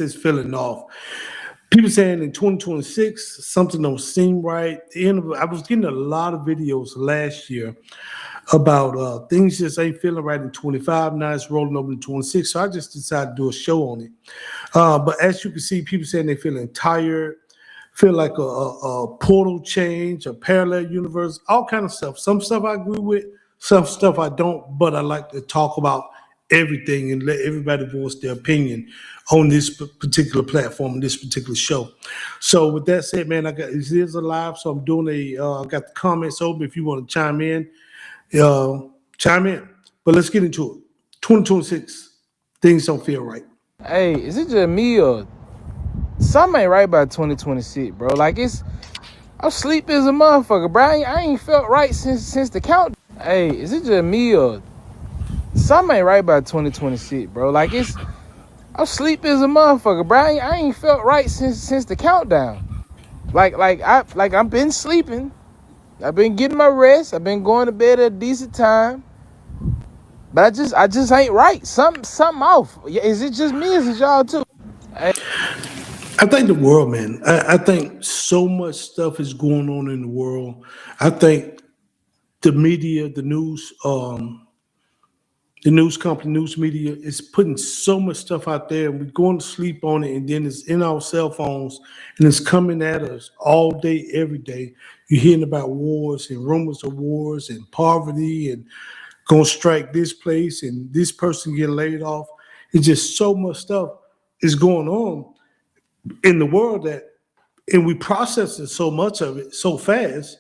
is feeling off. People saying in 2026 something don't seem right. I was getting a lot of videos last year about things just ain't feeling right in 25. Now it's rolling over to 26. So I just decided to do a show on it. But as you can see, people saying they're feeling tired, feel like a portal change, a parallel universe, all kind of stuff. Some stuff I agree with, some stuff I don't, but I like to talk about everything and let everybody voice their opinion on this particular platform, this particular show. So with that said, man, it is a live, so I'm doing I got the comments open if you want to chime in. But let's get into it. 2026, things don't feel right. Hey, is it just me or something ain't right about 2026, bro? Like I'm sleepy as a motherfucker, bro. I ain't felt right since the count. Hey, is it just me or something ain't right about 2026, bro? Like I'm sleepy as a motherfucker, bro. I ain't felt right since the countdown. I've been sleeping. I've been getting my rest. I've been going to bed at a decent time. But I just ain't right. Something off. Is it just me? Is it y'all too? Hey. I think the world, man. I think so much stuff is going on in the world. I think the media, the news company, news media is putting so much stuff out there, and we're going to sleep on it, and then it's in our cell phones, and it's coming at us all day, every day. You're hearing about wars and rumors of wars and poverty and going to strike this place and this person getting laid off. It's just so much stuff is going on in the world and we processing so much of it so fast.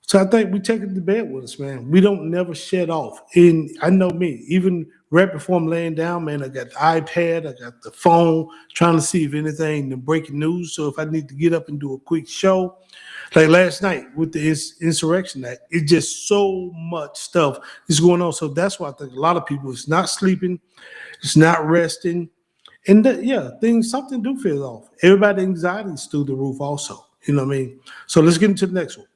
So I think we take it to bed with us, man. We don't never shut off. And I know me, even right before I'm laying down, man, I got the iPad, I got the phone, trying to see if anything, the breaking news. So if I need to get up and do a quick show, like last night with the Insurrection Act, it's just so much stuff is going on. So that's why I think a lot of people is not sleeping, it's not resting. And something do feel off. Everybody anxiety's through the roof also. You know what I mean? So let's get into the next one.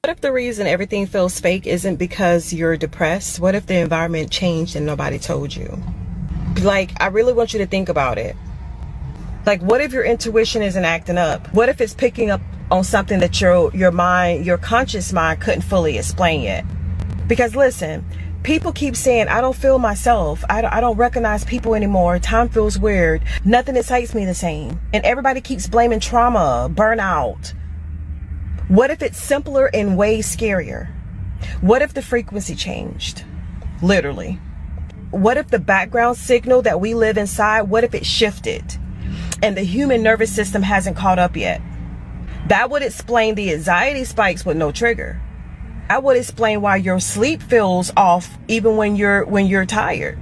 What if the reason everything feels fake isn't because you're depressed? What if the environment changed and nobody told you? Like, I really want you to think about it. Like, what if your intuition isn't acting up? What if it's picking up on something that your conscious mind couldn't fully explain yet? Because listen, people keep saying, I don't feel myself. I don't recognize people anymore. Time feels weird. Nothing excites me the same. And everybody keeps blaming trauma, burnout. What if it's simpler and way scarier? What if the frequency changed? Literally. What if the background signal that we live inside, what if it shifted and the human nervous system hasn't caught up yet? That would explain the anxiety spikes with no trigger. That would explain why your sleep feels off even when you're tired.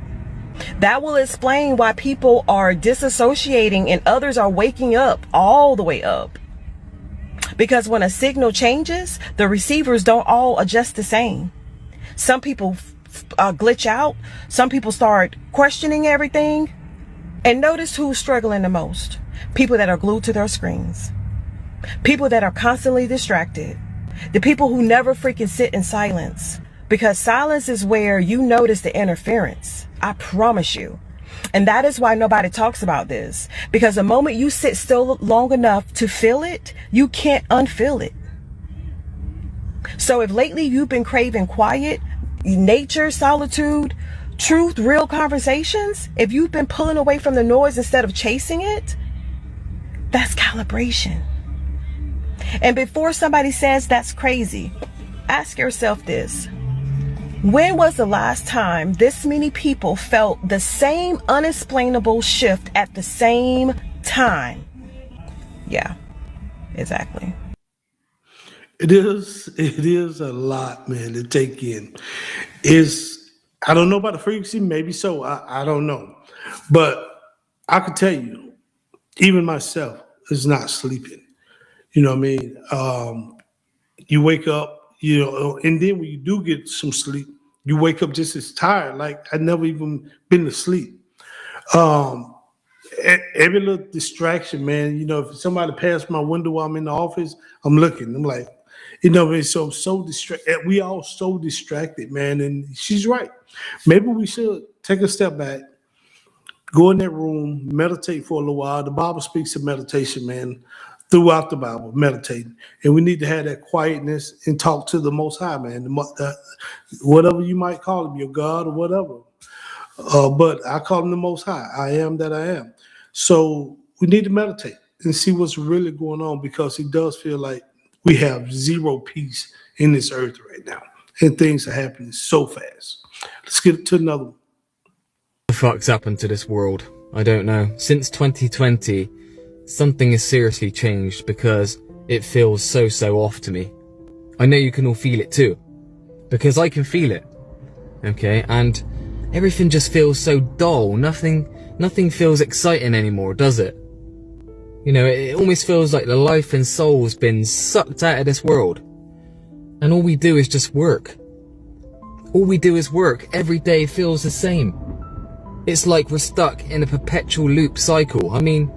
That will explain why people are disassociating and others are waking up all the way up. Because when a signal changes, the receivers don't all adjust the same. Some people glitch out. Some people start questioning everything. And notice who's struggling the most. People that are glued to their screens. People that are constantly distracted. The people who never freaking sit in silence. Because silence is where you notice the interference. I promise you. And that is why nobody talks about this. Because the moment you sit still long enough to feel it, you can't unfeel it. So if lately you've been craving quiet, nature, solitude, truth, real conversations, if you've been pulling away from the noise instead of chasing it, that's calibration. And before somebody says that's crazy, ask yourself this. When was the last time this many people felt the same unexplainable shift at the same time? Yeah, exactly. It is a lot, man, to take in. I don't know about the frequency, maybe so. I don't know. But I could tell you, even myself is not sleeping. You know what I mean? You wake up, and then when you do get some sleep, you wake up just as tired. Like I never even been to sleep. Um, every little distraction, man. If somebody passed my window while I'm in the office, I'm looking. I'm like, so distracted. We all so distracted, man. And she's right. Maybe we should take a step back, Go in that room, meditate for a little while. The Bible speaks of meditation, man, throughout the Bible, meditating. And we need to have that quietness and talk to the Most High, man. Whatever you might call him, your God or whatever. But I call him the Most High. I am that I am. So we need to meditate and see what's really going on, because it does feel like we have zero peace in this earth right now. And things are happening so fast. Let's get to another one. What the fuck's happened to this world? I don't know. Since 2020, something has seriously changed, because it feels so off to me. I know you can all feel it too, because I can feel it. Okay, and everything just feels so dull. Nothing feels exciting anymore, does it? You know, it almost feels like the life and soul's been sucked out of this world. And all we do is just work. All we do is work. Every day feels the same. It's like we're stuck in a perpetual loop cycle. I mean,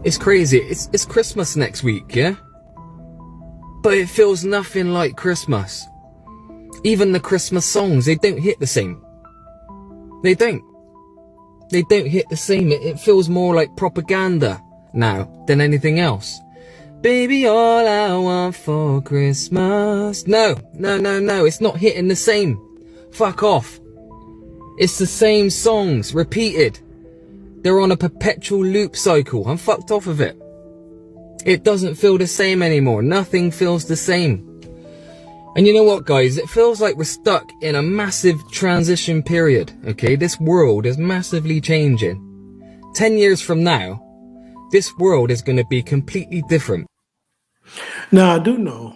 it's crazy. It's Christmas next week, yeah? But it feels nothing like Christmas. Even the Christmas songs, they don't hit the same. They don't hit the same. It feels more like propaganda now than anything else. Baby, all I want for Christmas. No, it's not hitting the same. Fuck off. It's the same songs, repeated. They're on a perpetual loop cycle. I'm fucked off of it. It doesn't feel the same anymore. Nothing feels the same. And you know what, guys? It feels like we're stuck in a massive transition period, okay? This world is massively changing. 10 years from now, this world is going to be completely different. Now, I do know,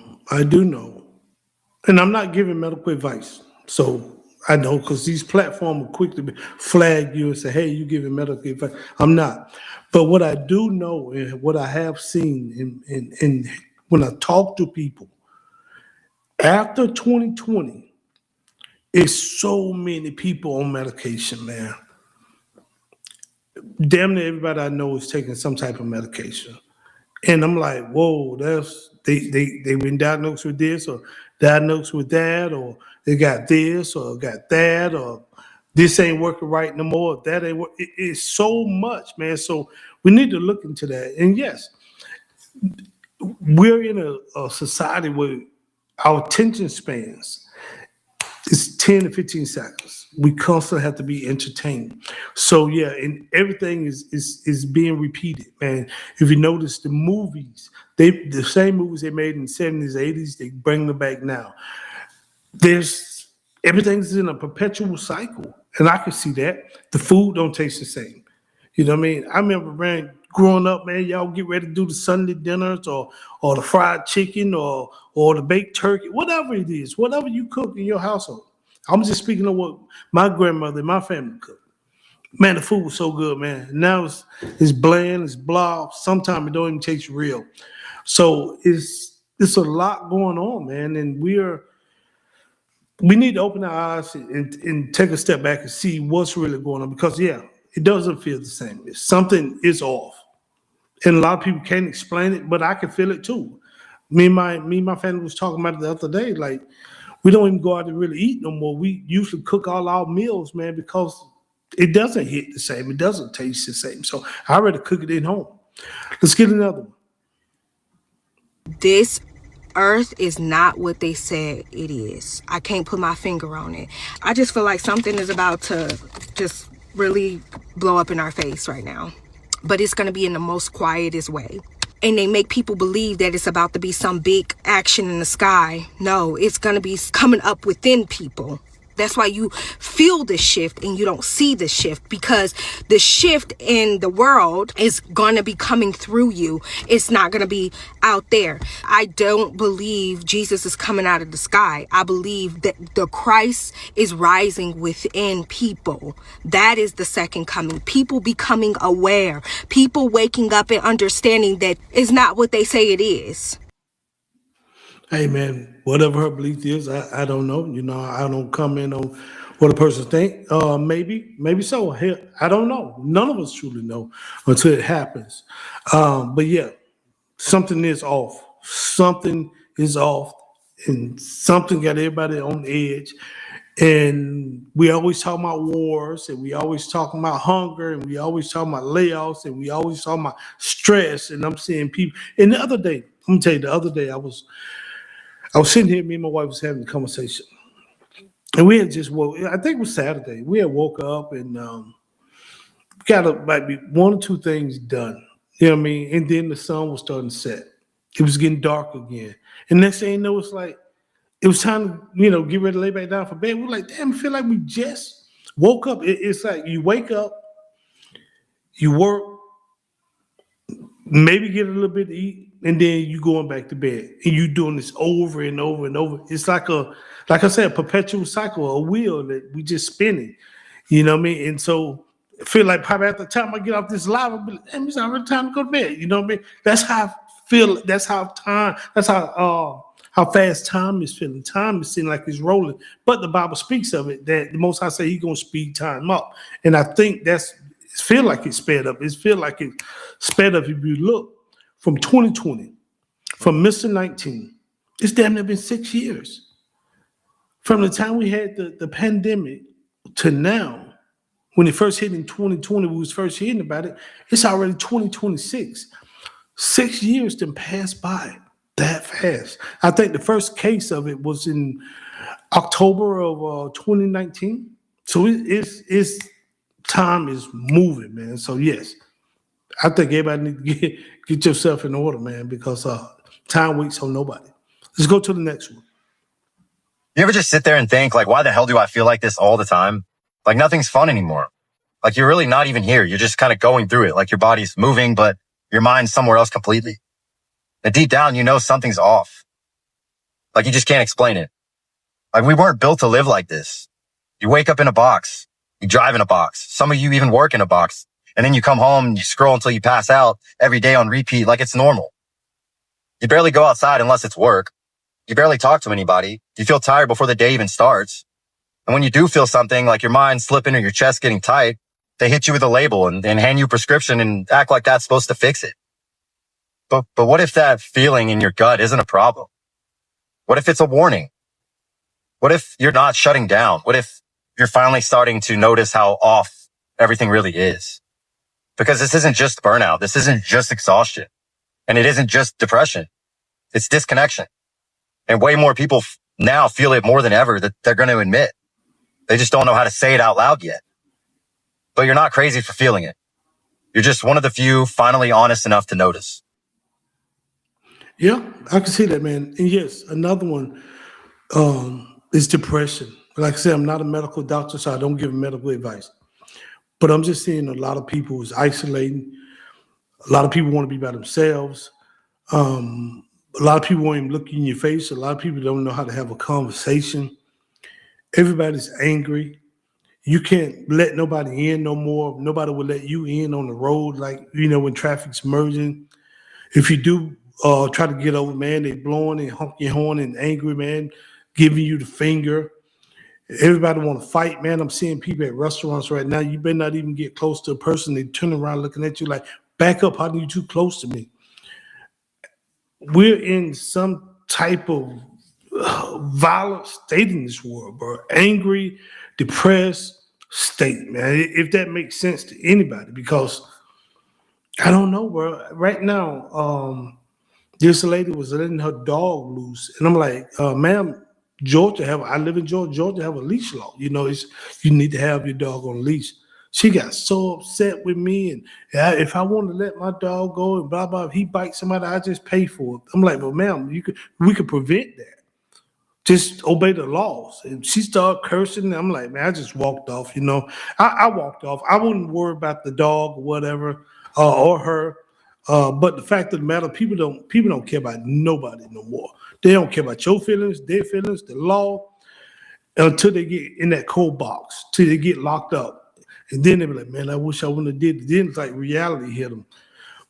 and I'm not giving medical advice. So I know, because these platforms will quickly flag you and say, hey, you're giving medical advice. I'm not. But what I do know, and what I have seen in when I talk to people, after 2020, it's so many people on medication, man. Damn near everybody I know is taking some type of medication. And I'm like, whoa, they've been diagnosed with this, or diagnosed with that, or they got this or got that, or this ain't working right no more. That ain't work. It's so much, man. So we need to look into that. And yes, we're in a society where our attention spans is 10 to 15 seconds. We constantly have to be entertained. So yeah, and everything is being repeated, man. If you notice the movies, the same movies they made in the 70s, 80s, they bring them back now. Everything's in a perpetual cycle. And I can see that. The food don't taste the same. You know what I mean? I remember, man, growing up, man, y'all get ready to do the Sunday dinners or the fried chicken or the baked turkey, whatever it is, whatever you cook in your household. I'm just speaking of what my grandmother and my family cooked. Man, the food was so good, man. Now it's bland, it's blah. Sometimes it don't even taste real. So it's a lot going on, man, and we need to open our eyes and take a step back and see what's really going on, because yeah, it doesn't feel the same. Something is off. And a lot of people can't explain it, but I can feel it too. Me and my family was talking about it the other day. Like, we don't even go out and really eat no more. We usually cook all our meals, man, because it doesn't hit the same. It doesn't taste the same. So I rather cook it at home. Let's get another one. This earth is not what they said it is. I can't put my finger on it. I just feel like something is about to just really blow up in our face right now. But it's going to be in the most quietest way. And they make people believe that it's about to be some big action in the sky. No, it's going to be coming up within people. That's why you feel the shift and you don't see the shift, because the shift in the world is going to be coming through you. It's not going to be out there. I don't believe Jesus is coming out of the sky. I believe that the Christ is rising within people. That is the second coming. People becoming aware. People waking up and understanding that it's not what they say it is. Hey, man, whatever her belief is, I don't know. You know, I don't comment on what a person think. Maybe so. Hell, I don't know. None of us truly know until it happens. But yeah, something is off. Something is off, and something got everybody on the edge. And we always talk about wars, and we always talking about hunger, and we always talking about layoffs, and we always talking about stress. And I'm seeing people. And the other day, I'm gonna tell you, the other day I was sitting here, me and my wife was having a conversation, and we had just woke. I think it was Saturday. We had woke up and got might be one or two things done. You know what I mean? And then the sun was starting to set. It was getting dark again. And next thing you know, it's like it was time to, get ready to lay back down for bed. We're like, damn, I feel like we just woke up. It's like you wake up, you work, maybe get a little bit to eat, and then you going back to bed. And you doing this over and over and over. It's like like I said, a perpetual cycle, a wheel that we just spinning. You know what I mean? And so I feel like probably at the time I get off this live, I'll be like, damn, it's already time to go to bed. You know what I mean? That's how I feel. That's how fast time is feeling. Time is seeming like it's rolling. But the Bible speaks of it, that the Most High say He's gonna speed time up. And I think it feel like it's sped up. It feel like it's sped up. If you look from 2020, from Mr. 19, it's damn near been 6 years. From the time we had the pandemic to now, when it first hit in 2020, we was first hearing about it, it's already 2026. 6 years to pass by that fast. I think the first case of it was in October of 2019. So it's time is moving, man. So yes, I think everybody need to get yourself in order, man, because time waits on nobody. Let's go to the next one. You ever just sit there and think, like, why the hell do I feel like this all the time? Like, nothing's fun anymore. Like, you're really not even here. You're just kind of going through it. Like, your body's moving, but your mind's somewhere else completely. And deep down, you know something's off. Like, you just can't explain it. Like, we weren't built to live like this. You wake up in a box. You drive in a box. Some of you even work in a box. And then you come home and you scroll until you pass out every day on repeat like it's normal. You barely go outside unless it's work. You barely talk to anybody. You feel tired before the day even starts. And when you do feel something like your mind slipping or your chest getting tight, they hit you with a label and hand you a prescription and act like that's supposed to fix it. But what if that feeling in your gut isn't a problem? What if it's a warning? What if you're not shutting down? What if you're finally starting to notice how off everything really is? Because this isn't just burnout. This isn't just exhaustion. And it isn't just depression. It's disconnection. And way more people now feel it more than ever that they're going to admit. They just don't know how to say it out loud yet. But you're not crazy for feeling it. You're just one of the few finally honest enough to notice. Yeah, I can see that, man. And yes, another one is depression. Like I said, I'm not a medical doctor, so I don't give medical advice. But I'm just seeing a lot of people is isolating. A lot of people want to be by themselves. A lot of people won't even look you in your face. A lot of people don't know how to have a conversation. Everybody's angry. You can't let nobody in no more. Nobody will let you in on the road, like, when traffic's merging. If you do try to get over, man, they blowing and honking your horn and angry, man, giving you the finger. Everybody want to fight, man. I'm seeing people at restaurants right now. You better not even get close to a person. They turn around looking at you like, back up. How are you too close to me? We're in some type of violent state in this world, bro. Angry, depressed state, man. If that makes sense to anybody, because I don't know, bro. Right now, this lady was letting her dog loose, and I'm like, ma'am, I live in Georgia. Georgia have a leash law. You need to have your dog on a leash. She got so upset with me, and if I want to let my dog go and blah blah, if he bites somebody, I just pay for it. I'm like, well, ma'am, we could prevent that. Just obey the laws. And she started cursing. I'm like, man, I just walked off. I walked off. I wouldn't worry about the dog or whatever, or her. But the fact of the matter, people don't care about nobody no more. They don't care about your feelings, their feelings, the law, until they get in that cold box, till they get locked up. And then they be like, man, I wish I wouldn't have did it. Then it's like reality hit them.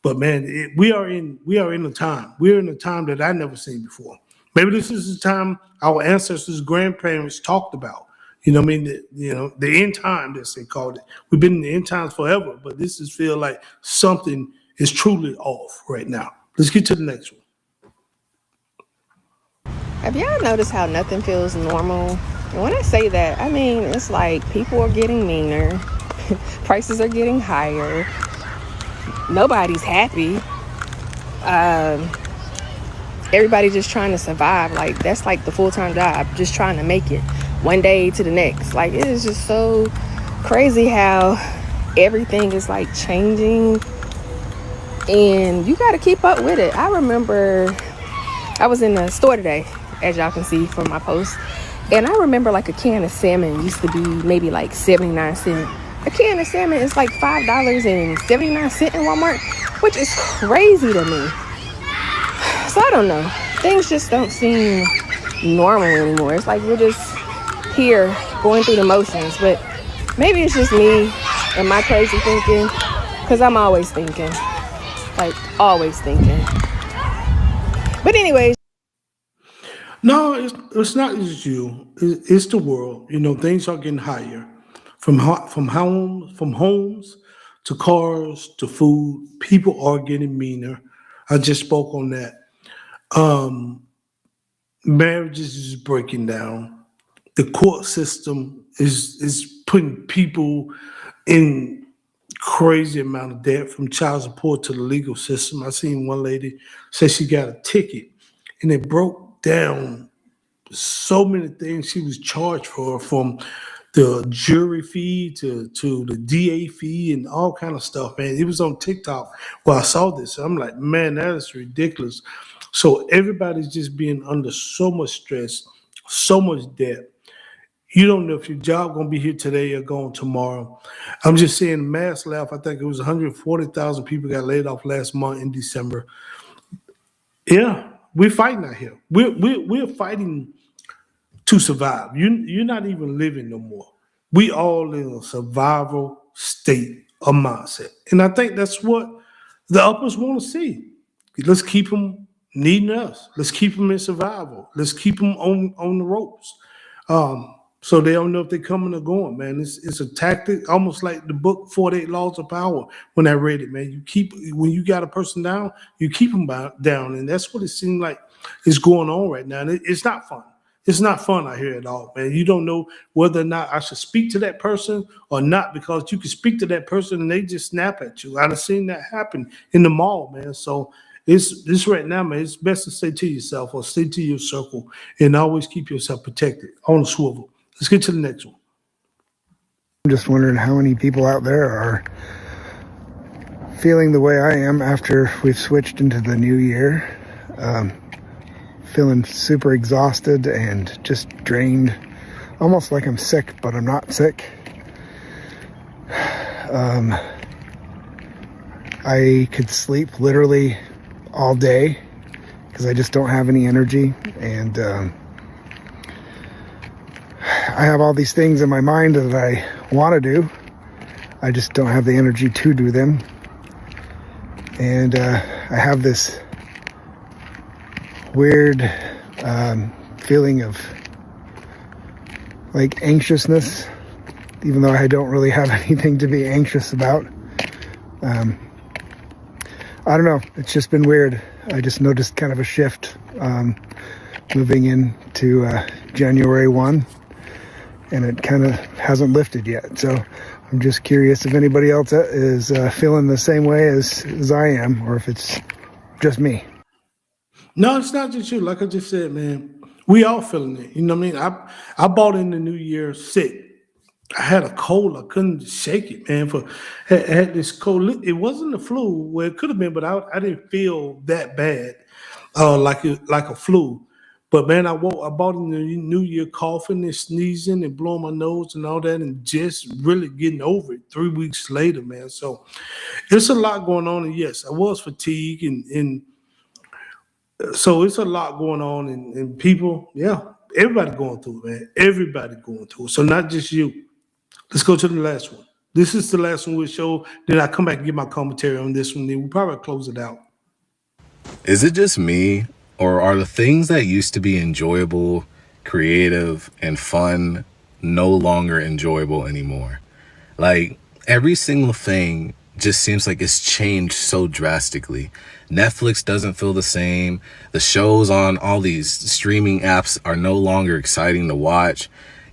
But man, we are in a time. We're in a time that I never seen before. Maybe this is the time our ancestors, grandparents talked about. The end time, as they called it. We've been in the end times forever, but this is feel like something is truly off right now. Let's get to the next one. Have y'all noticed how nothing feels normal? And when I say that, I mean it's like people are getting meaner, prices are getting higher, nobody's happy. Everybody just trying to survive. Like that's like the full-time job, just trying to make it one day to the next. Like it is just so crazy how everything is like changing, and you got to keep up with it. I remember I was in the store today, as y'all can see from my post, and I remember like a can of salmon used to be maybe like 79 cents. A can of salmon is like $5.79 in Walmart, which is crazy to me. So I don't know. Things just don't seem normal anymore. It's like we're just here going through the motions. But maybe it's just me and my crazy thinking, because I'm always thinking. Like, always thinking. But anyways. No, it's not just you. It's the world. You know, things are getting higher, from homes to cars to food. People are getting meaner. I just spoke on that. Marriages is breaking down. The court system is putting people in crazy amount of debt, from child support to the legal system. I seen one lady say she got a ticket and it broke down so many things she was charged for, from the jury fee to the DA fee and all kind of stuff, man. It was on TikTok where I saw this. I'm like, man, that is ridiculous. So everybody's just being under so much stress, so much debt. You don't know if your job gonna be here today or gone tomorrow. I'm just saying, mass laugh. I think it was 140,000 people got laid off last month in December. Yeah, we're fighting out here. We're fighting to survive. You're not even living no more. We all in a survival state of mindset, and I think that's what the uppers want to see. Let's keep them needing us. Let's keep them in survival. Let's keep them on the ropes. So they don't know if they're coming or going, man. It's a tactic, almost like the book 48 Laws of Power. When I read it, man, when you got a person down, you keep them down, and that's what it seems like is going on right now. And it's not fun. It's not fun out here at all, man. You don't know whether or not I should speak to that person or not, because you can speak to that person and they just snap at you. I've seen that happen in the mall, man. So it's this right now, man. It's best to stay to yourself or stay to your circle and always keep yourself protected on the swivel. Let's get to the next one. I'm just wondering how many people out there are feeling the way I am after we've switched into the new year. Feeling super exhausted and just drained, almost like I'm sick, but I'm not sick. I could sleep literally all day because I just don't have any energy, and I have all these things in my mind that I want to do. I just don't have the energy to do them. And I have this weird feeling of like anxiousness, even though I don't really have anything to be anxious about. I don't know. It's just been weird. I just noticed kind of a shift moving into January 1. And it kind of hasn't lifted yet. So I'm just curious if anybody else is feeling the same way as I am, or if it's just me. No, it's not just you. Like I just said, man, we all feeling it. You know what I mean? I bought in the new year sick. I had a cold. I couldn't shake it, man. Had this cold. It wasn't the flu. Well, it could have been, but I didn't feel that bad, like a flu. But man, I bought in the new year coughing and sneezing and blowing my nose and all that, and just really getting over it 3 weeks later, man. So it's a lot going on. And yes, I was fatigued, and so it's a lot going on, and people, yeah, everybody going through it, man. Everybody going through it. So not just you. Let's go to the last one. This is the last one we'll show. Then I come back and give my commentary on this one. Then we'll probably close it out. Is it just me, or are the things that used to be enjoyable, creative, and fun no longer enjoyable anymore? Like, every single thing just seems like it's changed so drastically. Netflix doesn't feel the same. The shows on all these streaming apps are no longer exciting to watch.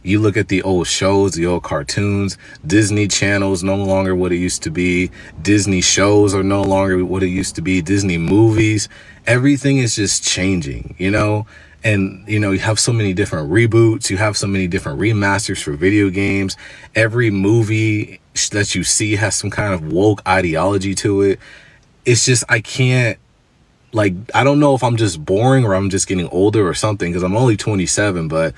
You look at the old shows, the old cartoons, Disney Channel's no longer what it used to be. Disney shows are no longer what it used to be. Disney movies, everything is just changing, you know? And, you know, you have so many different reboots. You have so many different remasters for video games. Every movie that you see has some kind of woke ideology to it. It's just, I can't, like, I don't know if I'm just boring or I'm just getting older or something, because I'm only 27, but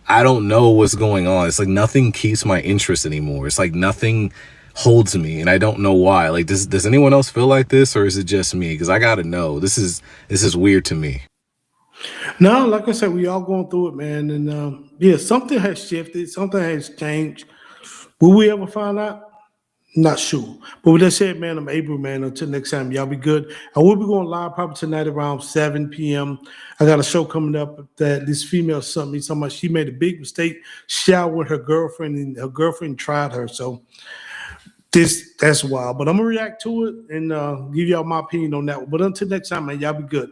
I don't know what's going on. It's like nothing keeps my interest anymore. It's like nothing holds me, and I don't know why. Like, does anyone else feel like this, or is it just me? Because I gotta know. This is weird to me. No, like I said, we all going through it, man. And yeah, something has shifted, something has changed. Will we ever find out? Not sure. But with that said, man, I'm April, man. Until next time, y'all be good. I will be going live probably tonight around 7 p.m. I got a show coming up that this female sent me talking about she made a big mistake showering her girlfriend, and her girlfriend tried her. So that's wild. But I'm gonna react to it and give y'all my opinion on that one. But until next time, man, y'all be good.